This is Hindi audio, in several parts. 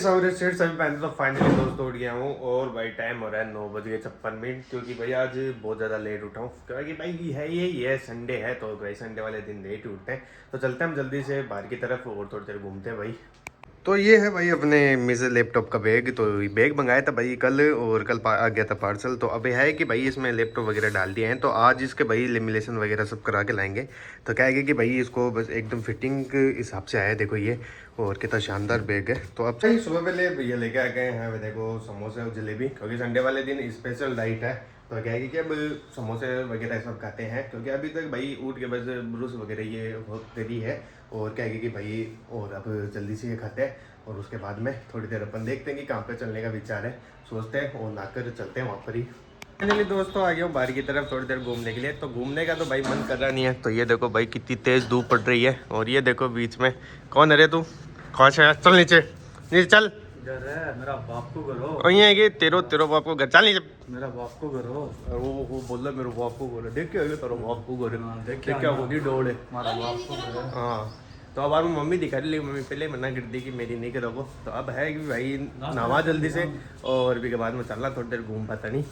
सभी पहले तो फाइनली दोस्त उठ गया हूँ और भाई टाइम हो रहा है 9:56 क्योंकि भाई आज बहुत ज़्यादा लेट उठा हूँ क्योंकि भाई है यही है संडे है तो भाई संडे वाले दिन लेट ही उठते हैं। तो चलते हैं हम जल्दी से बाहर की तरफ और थोड़ी देर घूमते हैं भाई। तो ये है भाई अपने मिस लैपटॉप का बैग। तो बैग मंगाया था भाई कल और कल आ गया था पार्सल। तो अब है कि भाई इसमें लैपटॉप वगैरह डाल दिए हैं तो आज इसके भाई लेमिनेशन वगैरह सब करा के लाएंगे। तो क्या है कि भाई इसको बस एकदम फिटिंग के हिसाब से आया देखो ये, और कितना शानदार बैग है। तो अब सही सुबह पहले भैया लेके आ गए हैं देखो समोसे और जलेबी, क्योंकि संडे वाले दिन स्पेशल डाइट है। तो क्या है कि अब समोसे वगैरह सब खाते हैं क्योंकि अभी तक भाई उठ के बस ब्रूस वगैरह ये बहुत देरी है। और क्या है कि भाई और अब जल्दी से ये खाते हैं और उसके बाद में थोड़ी देर अपन देखते हैं कि कहाँ पे चलने का विचार है, सोचते हैं और नाकर चलते हैं वहाँ पर ही। फाइनली दोस्तों आ गया हूँ बाहर की तरफ थोड़ी देर घूमने के लिए। तो घूमने का तो भाई मन कर रहा नहीं है। तो ये देखो भाई कितनी तेज़ धूप पड़ रही है और ये देखो बीच में कौन है रे तू, कौन सा, चल नीचे नीचे चल। मेरा बाप को करो और ये है कि तेरो बाप को घर, चल नीचे। मेरा बाप को करो। और वो बोल रहा मेरे बाप को करो, देख के तेरो बाप को करो, देख क्या होती डोड़ है हमारा बाप को करो। हाँ तो अब मम्मी दिखा रही, मम्मी पहले मना कर दी कि मेरी नहीं करोगे। तो अब है कि भाई नवा जल्दी से और भी के बाद में चलना थोड़ी देर घूम पाता नहीं।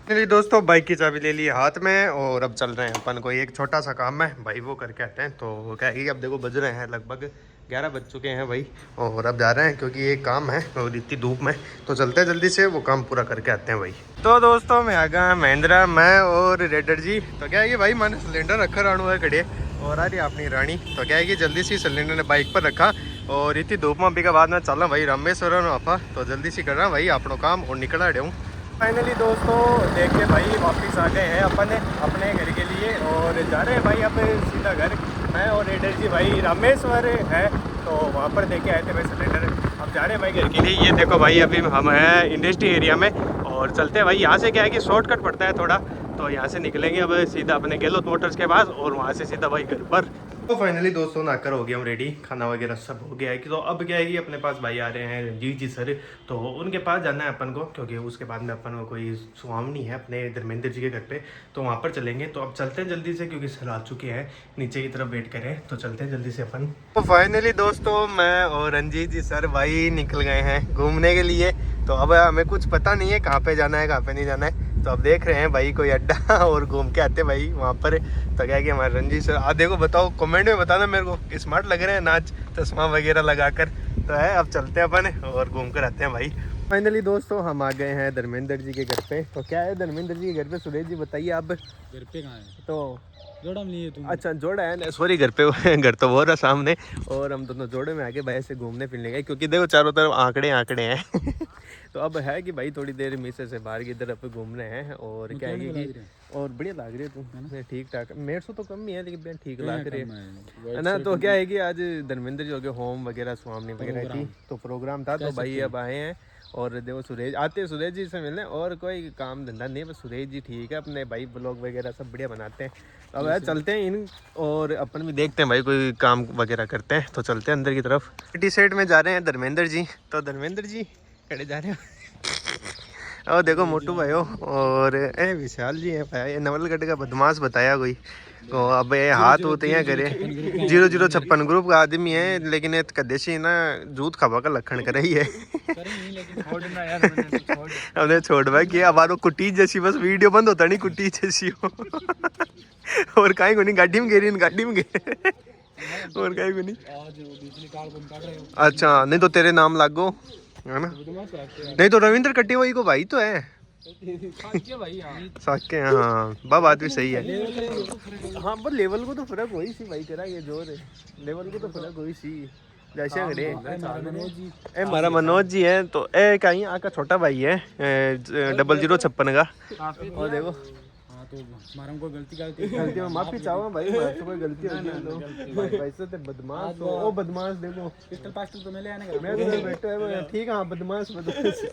चलिए दोस्तों बाइक की चाबी ले ली हाथ में और अब चल रहे हैं अपन को एक छोटा सा काम है भाई वो करके आते हैं। तो क्या है कि अब देखो बज रहे हैं लगभग 11 बज चुके हैं भाई और अब जा रहे हैं क्योंकि ये काम है और इतनी धूप में। तो चलते हैं जल्दी से वो काम पूरा करके आते हैं भाई। तो दोस्तों मैं आ गया महिंद्रा, मैं और रेडर जी। तो क्या है कि भाई मैंने सिलेंडर रखा रानू है खड़े और आ रही अपनी रानी। तो क्या है कि जल्दी से सिलेंडर ने बाइक पर रखा और इतनी धूप में भी के बाद में चलना भाई रामेश्वर आपा। तो जल्दी से कर रहा भाई अपना काम और निकला रहे हूँ। फाइनली दोस्तों देखिए भाई वापस आ गए हैं अपन अपने घर के लिए और जा रहे हैं भाई अब सीधा घर। मैं और रेडर जी भाई रामेश्वर है तो वहाँ पर देखे आए थे भाई सिलेंडर। अब जा रहे हैं भाई घर के लिए। ये देखो भाई अभी हम हैं इंडस्ट्री एरिया में और चलते हैं भाई। यहाँ से क्या है कि शॉर्टकट पड़ता है थोड़ा, तो यहाँ से निकलेंगे अब सीधा अपने गहलोत मोटर्स के पास और वहाँ से सीधा भाई घर पर। तो फाइनली दोस्तों नाकर हो गया हम रेडी, खाना वगैरह सब हो गया है कि तो अब क्या है कि अपने पास भाई आ रहे हैं जी सर। तो उनके पास जाना है अपन को क्योंकि उसके बाद में अपन को कोई सुहावनी है अपने धर्मेंद्र जी के घर पे, तो वहाँ पर चलेंगे। तो अब चलते हैं जल्दी से क्योंकि सर आ चुके हैं नीचे की तरफ वेट करें। तो चलते हैं जल्दी से अपन। तो फाइनली दोस्तों मैं और रंजीत जी सर भाई निकल गए हैं घूमने के लिए। तो अब हमें कुछ पता नहीं है कहाँ पे जाना है कहाँ पे नहीं जाना है। तो अब देख रहे हैं भाई कोई अड्डा और घूम के आते भाई वहाँ पर। तो क्या कि हमारे रंजीत सर आ देखो, बताओ कमेंट में बताना मेरे को स्मार्ट लग रहे हैं नाच चश्मा वगैरह लगाकर। तो है अब चलते हैं अपन और घूम कर आते हैं भाई। फाइनली दोस्तों हम आ गए हैं धर्मेंद्र जी के घर पे। तो क्या है धर्मेंद्र जी के घर पे, सुरेश जी बताइए आप। घर पे कहाँ है? तो जोड़ा में नहीं है तुम? अच्छा जोड़ा है, सॉरी घर पे घर तो वो रहा सामने। और हम दोनों जोड़े में आके भाई से घूमने फिरने गए क्योंकि देखो चारों तरफ आंकड़े आंकड़े हैं। तो अब है कि भाई थोड़ी देर मिसे से बाहर की तरफ घूम रहे हैं और क्या है कि और बढ़िया लग रही है तुम, ठीक ठाक। मेरे से तो कम ही है लेकिन ठीक लग रही है ना। तो क्या है कि आज धर्मेंद्र जी हो गए होम वगैरह स्वामी वगैरह की तो प्रोग्राम था। तो भाई अब आए हैं और देखो सुरेश आते, सुरेश जी से मिलने और कोई काम धंधा नहीं, बस सुरेश जी ठीक है अपने भाई ब्लॉग वगैरह सब बढ़िया बनाते हैं। तो अब चलते हैं इन और अपन भी देखते हैं भाई कोई काम वगैरह करते हैं। तो चलते हैं अंदर की तरफ। टी शर्ट में जा रहे हैं धर्मेंद्र जी। तो धर्मेंद्र जी खड़े जा रहे हो और देखो मोटू भाई हो और विशाल जी है भाई। ये नवलगढ़ का बदमाश बताया कोई। तो अब ये हाथ होते हैं करे 0056 ग्रुप का आदमी है लेकिन कदेशी ना जूत खावा का लखन करे ही है। हमने छोड़ भाई कि अब कुटी जैसी बस वीडियो बंद होता नहीं कुटी जैसी हो। और कहीं को नहीं गाड़ी में गिरी गाड़ी में गिरे और कहीं को नहीं। अच्छा नहीं तो तेरे नाम लागो है ना, नहीं तो रविंद्र कट्टी वही को भाई तो है साके। हाँ बा बात भी सही है। हाँ पर लेवल को तो फर्क वही सी भाई करा ये जोर है, लेवल को तो फर्क वही सी जैसे खड़े। ए हमारा मनोज जी है तो ए कहीं आका छोटा भाई है 0056 का। और देखो को गलती में माफी चाहो भाई, तो कोई गलती हो गई तो वैसे तो बदमाश हो। ओ बदमाश देखो पिस्टल पास्टल तो मिले आने का मैं तो बैठा है ठीक है। हाँ बदमाश बदमाश।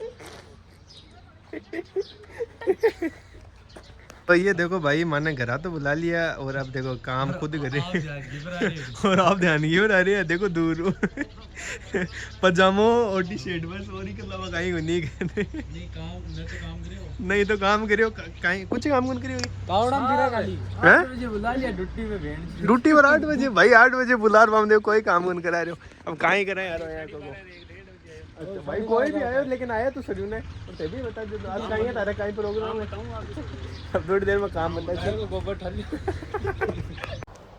तो ये देखो भाई मैंने घरा तो बुला लिया और अब देखो काम खुद करे और आप ध्यान की बना रहे हैं देखो दूर पजामो और टी शर्ट बस और ही के अलावा कहीं नहीं करने। नहीं तो काम करियो कहीं कुछ काम कौन करियो ड्यूटी पर 8 बजे भाई 8 बजे बुला रहा हूँ कोई काम कौन करा रहे हो। अब कहीं करें यार अच्छा भाई कोई भी आयो लेकिन आया तो सरू ने और ते भी बता दे आज कहीं है तारा कहीं प्रोग्राम है अब थोड़ी देर में काम बता गोबर ठाली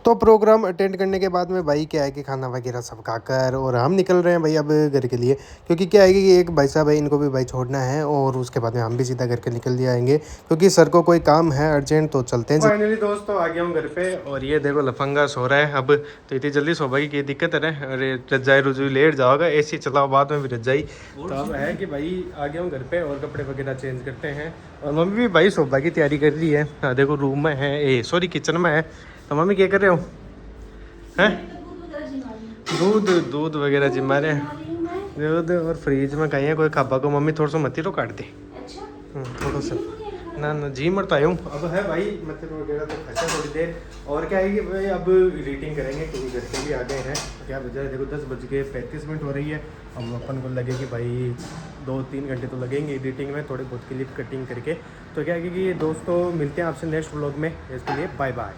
तो प्रोग्राम अटेंड करने के बाद में भाई क्या है कि खाना वगैरह सब खाकर और हम निकल रहे हैं भाई अब घर के लिए क्योंकि क्या है कि एक भाई साहब है इनको भी भाई छोड़ना है और उसके बाद में हम भी सीधा घर के निकल जाएंगे क्योंकि सर को कोई काम है अर्जेंट तो चलते हैं। फाइनली दोस्तों आ गया हम घर पे और ये देखो लफंगा सो रहा है अब तो इतनी जल्दी सो भाई की दिक्कत है अरे रजाई रुजू लेट जाओगा ऐसी चलाओ बाद में भी रजाई तो अब है कि भाई आ गया हम घर पे और कपड़े वगैरह चेंज करते हैं और मम्मी भी भाई सोफा की तैयारी कर रही है। हाँ देखो रूम में है सॉरी किचन में है तो मम्मी क्या कर रहे हो हैं दूध वगैरह जिम्मा रहे हैं दूध और फ्रिज में कहीं है कोई खाबा को मम्मी थोड़ा सा मती तो काट दे थोड़ा सा ना जी मरता हूँ अब है भाई मतलब वगैरह तो खर्चा थोड़ी देर और क्या है कि भाई अब एडिटिंग करेंगे क्योंकि घर के भी आ गए हैं क्या बजा देखो 10:35 हो रही है अब अपन को लगे कि भाई 2-3 घंटे तो लगेंगे एडिटिंग में थोड़ी बहुत क्लिप कटिंग करके तो क्या है कि दोस्तों मिलते हैं आपसे नेक्स्ट व्लॉग में इसके लिए बाय बाय।